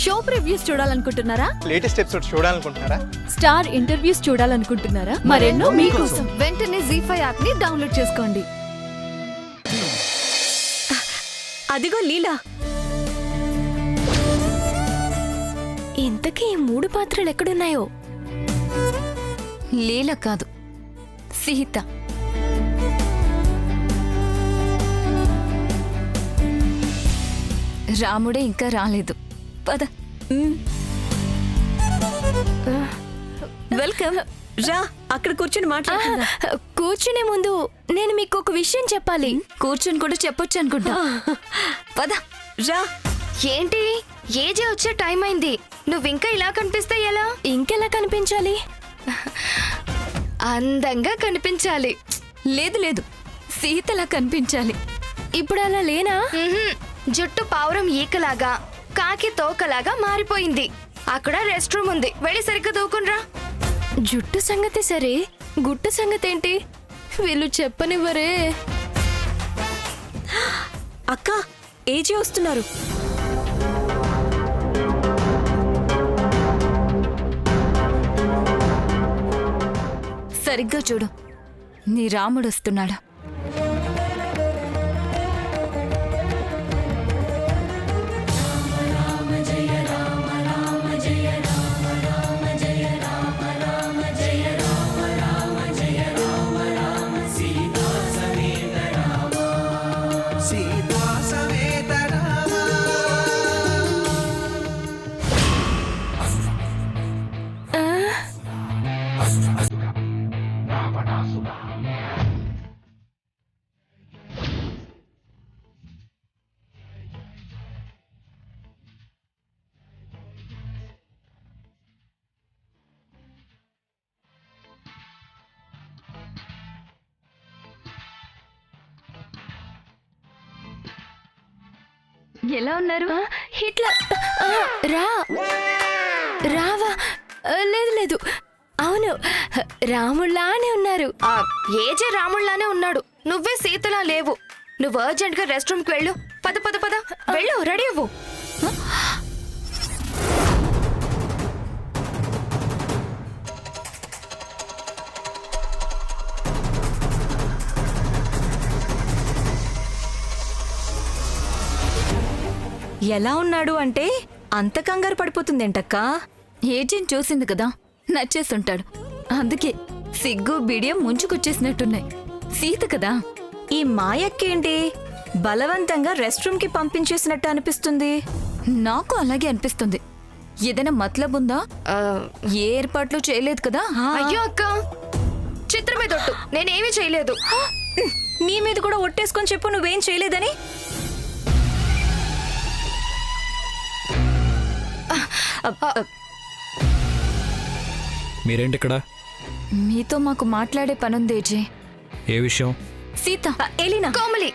Show previews చూడాలనుకుంటున్నారా? Latest episode చూడాలనుకుంటున్నారా? Star interviews చూడాలనుకుంటున్నారా? మరెన్నో మీకోసం వెంటనే ZEE5 యాప్ ని డౌన్లోడ్ చేసుకోండి. అదిగో లీలా. ఇంతకీ ఈ 3 పాత్రలు ఎక్కడున్నాయో? లీల కాదు, సీత. రాముడే ఇంకా రాలేదు. పద. వెల్కమ్. రా, అక్కడ కూర్చుని మాట్లాడుకుందాం. కూర్చునే ముందు నేను మీకు ఒక విషయం చెప్పాలి. కూర్చుని కూడా చెప్పొచ్చు అనుకుంటా. పద రా. ఏంటి, ఏజే వచ్చే టైం అయింది, నువ్వింకా ఇలా కనిపిస్తే ఎలా? ఇంకెలా కనిపించాలి? అందంగా కనిపించాలి. లేదు లేదు, సీతలా కనిపించాలి. ఇప్పుడు అలా లేనా? జుట్టు పావురం ఈకలాగా, కాకి తోకలాగా మారిపోయింది. అక్కడ రెస్ట్ రూమ్ ఉంది, వెళ్ళి సరిగ్గా దూకునరా. జుట్టు సంగతి సరే, గుట్టు సంగతి ఏంటి? వీళ్ళు చెప్పనివ్వరే. అక్క, ఏజీ వస్తున్నారు. సరిగ్గా చూడు, నీ రాముడు వస్తున్నాడు. ఎలా ఉన్నారు? ఇట్లా రా. రావా? లేదు లేదు, అవును, రాముళ్లానే ఉన్నారు. ఏజే రాముళ్లానే ఉన్నాడు, నువ్వే సీతలా లేవు. నువ్వు అర్జెంట్ గా రెస్ట్ రూమ్ కి వెళ్ళు. పద పద పద, వెళ్ళు, రెడీ అవ్వు. ఎలా ఉన్నాడు అంటే అంత కంగారు పడిపోతుందేంటక్కా? ఏజెంట్ చూసింది కదా, నచ్చేస్తుంటాడు. అందుకే సిగ్గు బిడియం ముంచుకొచ్చేసినట్టున్నాయి. సీత కదా. ఈ మాయక్కేంటి బలవంతంగా రెస్ట్ రూమ్ కి పంపించేసినట్టు అనిపిస్తుంది. నాకు అలాగే అనిపిస్తుంది. ఏదైనా మతలబ్ ఉందా? ఏ ఏర్పాట్లు చేయలేదు కదా. అయ్యో అక్క, చిత్రమే తొట్టు, నేనేమీ చేయలేదు. నీ మీద కూడా ఒట్టేసుకొని చెప్పు నువ్వేం చేయలేదని. మీరేంటి ఇక్కడ? మీతో మాకు మాట్లాడే పనుంది ఏజే. ఏ విషయం? సీత. ఎలీనా. కోమలి.